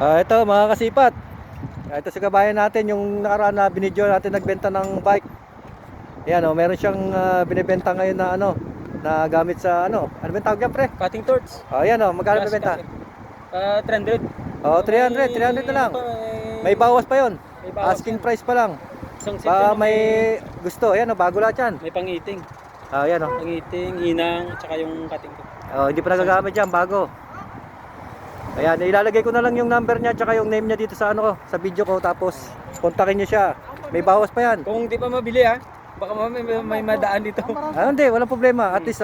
Ito mga kasipat. Ito si kabayan natin yung nakaraan na binidyo natin nagbenta ng bike. Ayan oh, meron siyang binibenta ngayon na na gamit sa ano ba yung tawag yan, pre? Cutting torch. Ayan oh, magkano Yes, bibenta? 300. Oh, 300 na lang. May bawas pa yon. May bawas Asking yan. price pa lang. Isang set Ba yan, may gusto, ayan oh, bago lahat yan. may pangiting. Ayan oh. Pangiting, inang, at saka yung cutting torch. Oh, hindi pa nagagamit yan, bago. Ayan, ilalagay ko na lang yung number niya tsaka yung name niya dito sa ano ko, sa video ko, tapos kontakin niyo siya. May bawas pa yan. Kung di pa mabili baka may madaan dito. Hindi, walang problema. At least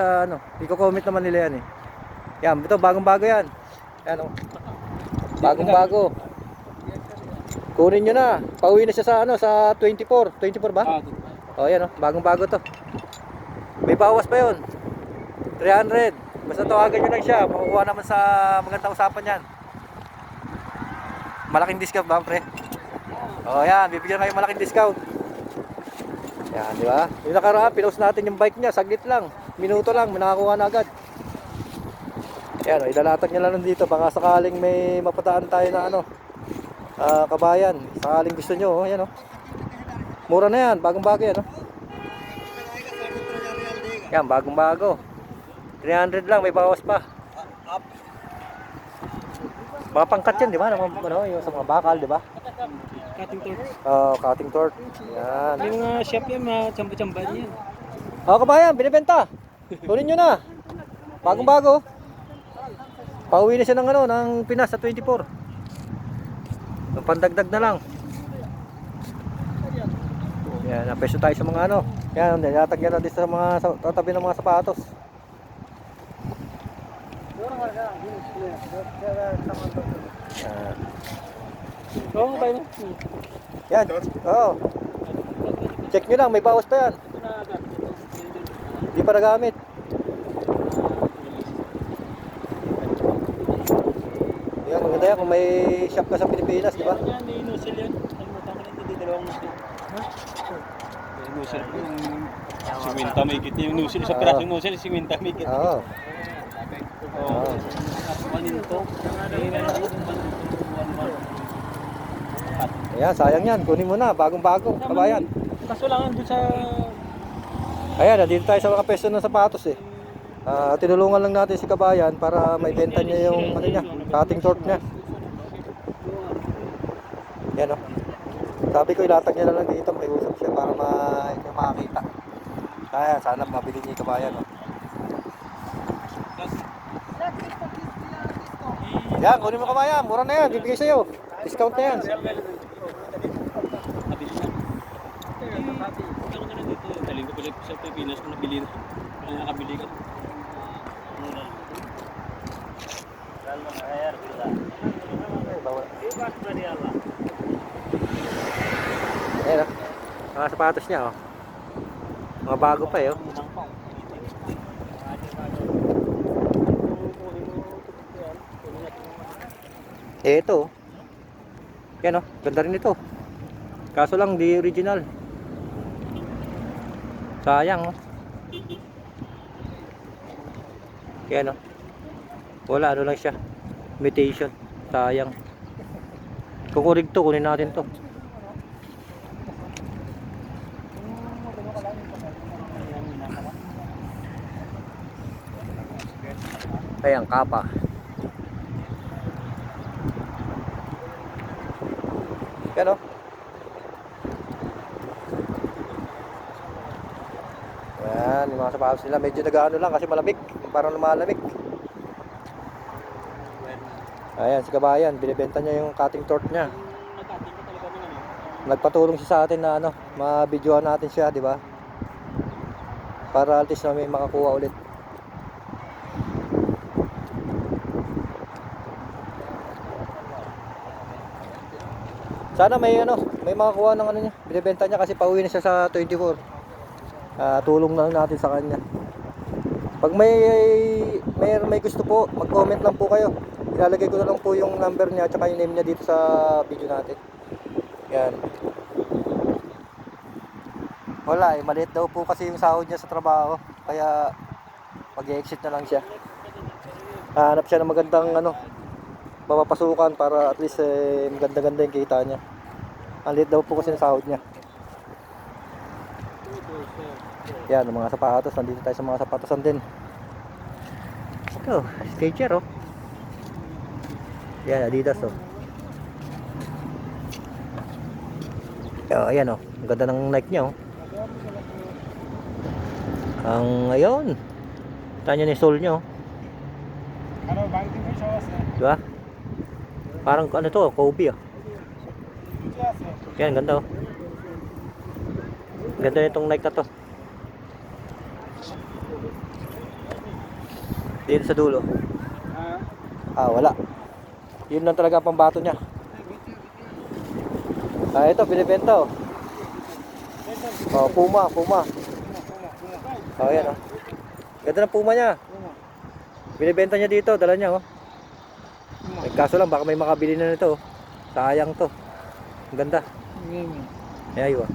i-comment naman nila yan eh. Yan, ito bagong-bago yan. Yan oh. Bagong-bago. Kunin niyo na. Pauwi na siya sa sa 24. 24 ba? Oh, yan oh, bagong-bago to. May bawas pa 'yon. 300. Basta tawagan niyo lang siya. Makukuha naman sa magandang usapan yan. Malaking discount ba, pre? Oh, yan. Bibigyan kayo malaking discount. Yan, di ba? Yung nakaraan, pinost natin yung bike niya. Saglit lang. Minuto lang. May nakakuha na agad. Yan, oh, ilalatag niya lang dito. Baka sakaling may mapataan tayo na kabayan. Sakaling gusto nyo. Oh, yan, oh. Mura na yan. Bagong-bago yan. Oh. Yan, bagong-bago. 300 lang, may bawas pa. Mga pangkat yan, di ba? Yung sa mga bakal, di ba? Cutting torch. Cutting torch. Yan. May mga shop yan, mga tsamba-tsamba yan. Kabayan, binibenta. Kunin nyo na. Bagong-bago. Pauwi na siya ng Pinas sa 24. Pandagdag na lang. Yan, napeso tayo sa mga Yan, nilatagyan natin sa mga tatabi ng mga sapatos. Oo, tayo na. Yan. Oo. Check nyo lang, may bawas pa yan. Hindi pa nagamit. Yan, maganda yan kung may shop ka sa Pilipinas, di ba? Yan, may nozzle yan. Nalimutan ko lang, hindi dalawang nozzle. May nozzle po. Siminta may kit yung nozzle. Sa pirasong nozzle, siminta may kit. Oo. Oo. Paninto. Ayan, sayang yan. Kunin mo na, bagong-bago, kabayan. Kaso lang doon sa... Ayan, dito tayo sa mga peso ng sapatos eh. Tinulungan lang natin si kabayan para maibenta niya yung cutting torch niya. Yan oh. Sabi ko ilatag niya lang dito, may usap siya para makakita. Kaya sana mabili niya yung kabayan oh. Yan, kunin mo kabayan, mura na yan, bibigay sa'yo. Discount na yan. Galing ko pala sa Pilipinas kung nabili na. Kaya nakabili ka. Ayan oh. Mga sapatos niya oh. Mga bago pa eh oh. Ito oh. Yan oh, ganda rin ito. Kaso lang di original. Sayang oh. Yan oh. Wala lang siya. Imitation. Sayang. Kukurig to, kunin natin to. Ayan, kapa. Yan oh. Yan, yung mga sapatos nila medyo nag-ano lang kasi malamig. Parang lumalamig. Ayan, si kabayan, binibenta niya yung cutting torch niya. Nagpatulong siya sa atin na ma-videoan natin siya, di ba? Para at least na may makakuha ulit. Sana may makakuha ng niya. Binibenta niya kasi pauwi na siya sa 24. Tulong na lang natin sa kanya. Pag may gusto po, mag-comment lang po kayo. Ilalagay ko na lang po yung number niya at yung name niya dito sa video natin. Yan. Wala eh, maliit daw po kasi yung sahod niya sa trabaho. Kaya mag-exit na lang siya. Hanap siya ng magandang mapapasukan para at least maganda-ganda yung kita niya. Ang liit daw po kasi ng sahod niya. Yan, ang mga sapatos. Nandito tayo sa mga sapatosan din. Oh, Skechers oh. Yan, Adidas oh. Oh, ayan oh. Ang ganda ng Nike niya oh. Ang ayun. Tanya ni sole niya oh. Diba? Parang ano to, Kobe oh. Yan, ganda oh. Ganda nitong Nike na to. Dito sa dulo. Wala. Yun lang talaga ang pambato niya. Ito, binibenta oh. Oh, Puma. Oh, yan oh. Ganda ng Puma niya. Binibenta niya dito, dala niya oh. Kaso lang, baka may makabili na nito oh. Sayang to. Ang ganda. Ayun oh.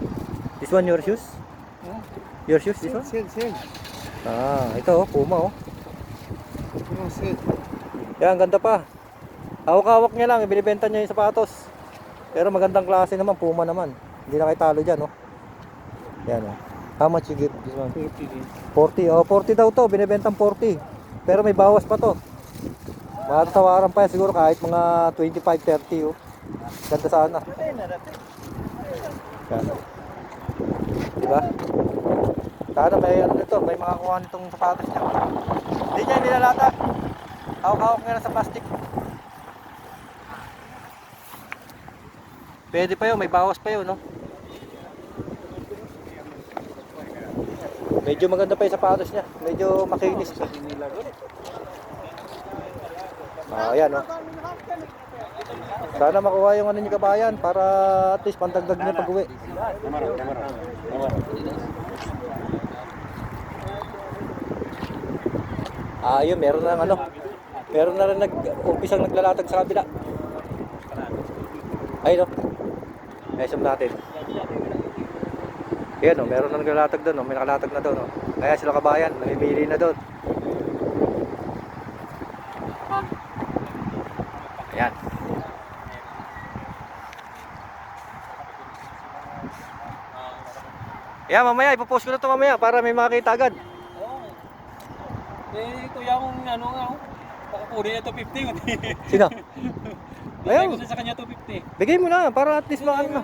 This one your shoes? Your shoes, this one? Sale. Ito oh, Puma oh. Yan, ganda pa. Hawak-hawak niya lang, binibenta niya yung sapatos. Pero magandang klase naman, Puma naman. Hindi na kayo talo dyan, oh. Yan, oh. How much you give this one? 40. Oh, 40 daw to, binibentang 40. Pero may bawas pa to. Matatawaran pa yan siguro kahit mga 25-30, oh. Ganda sana. Yan. Diba? Sana may ano nito, may makakuha nitong sapatos niya. Hindi niya nilalatag. Hawak-hawak nga lang sa plastic. Pwede pa yun, may bawas pa yun, no? Medyo maganda pa yung sapatos niya. Medyo makinis pa. Ayan, no? Sana makuha yung ano niya kabayan para at least pandagdag niya pag-uwi. Yun, meron na ano. Meron na rin umpisang naglalatag sa kabila. Ayun, no? Ayun natin. Yan o, meron na naglalatag doon o, may nakalatag na doon o. Kaya sila kabayan, namimili na doon. Ayan. Ayan, mamaya, ipopost ko na ito mamaya para may makita agad. Kuya kung ano nga ako, pakukunin na 250. Sino? Bigay ko sa kanya 250. Bigay mo na, para at least maano na.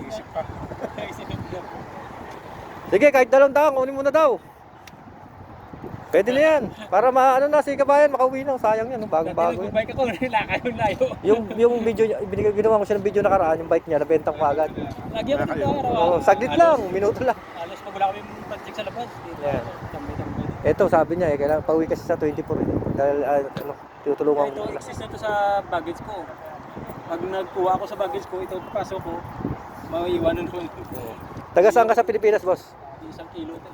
Isip pa. Sige, kahit 2 taon, kunin mo na daw. Pwede na yan. Para maano na si kabayan, makauwi na. Sayang yan, bagong-bago yan. Bike ako, nilakay yung layo. Yung video niya, ginawa ko siya ng video nakaraan, yung bike niya, nabenta ko agad. Lagi ako dito Oh, araw. saglit lang, minuto lang. Alas pag wala kami project sa labas. Yan. Tambay-tambay. Ito sabi niya kailangan pauwi kasi sa 24 eh. Dahil tutulungan Ito, ko na. exist na to sa baggage ko. Pag nagkuha ako sa baggage ko, ito papasok ko, maiiwanan ko. Taga saan ka sa Pilipinas, boss? 1 kilo ito.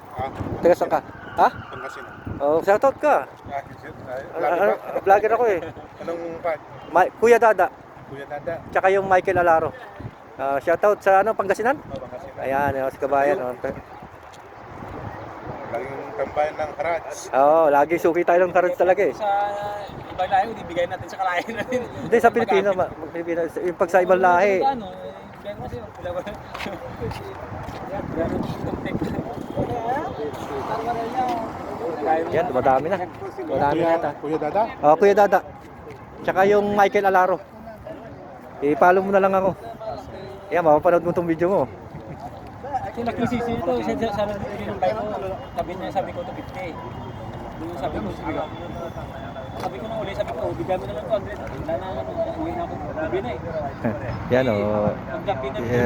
Taga saan ka? Ha? Pangasinan. Oh, shoutout ka. Vlogger ako eh. Anong pan? Kuya Dada, Kuya Dada. tsaka yung Michael Alaro. Shoutout sa Pangasinan? Pangasinan. Ayan, si kabayan. Laging tambayan ng Harats. Lagi suki tayo ng karats talaga eh. Sa ibang lahi, hindi bigay natin sa kalahin natin. Hindi, sa Pilipino, yung pag sa ibang lahi. Ano, bigay mo siya. Yan, madami na. Madami na yata. Kuya Dada. Kuya Dada. Tsaka yung Michael Alaro. I-follow mo na lang ako. Yan, mapapanood mo tong video mo. Yung nakisisi ito, sana bigyan ng bike ko. Sabi niya, sabi ko 250. Yung sabi ko, sige. Sabi ko nung uli, sabi ko, bigyan mo na lang 200. Wala na, uwi na ako. Sabi na eh. Yan o.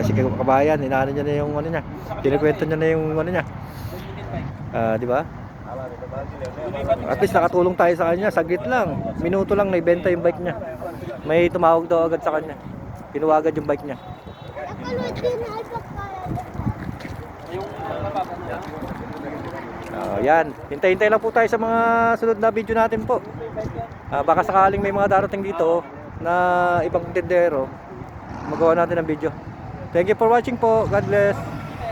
Si kabayan, inaano niya na yung ano niya. Kinikwento niya na yung ano niya. Di ba? At least nakatulong tayo sa kanya, saglit lang. Minuto lang naibenta yung bike niya. May tumawag daw agad sa kanya. Kinuha agad yung bike niya. Yan, hintay-hintay lang po tayo sa mga sunod na video natin po. Baka sakaling may mga darating dito na ibang tindero, magawa natin ng video. Thank you for watching po. God bless.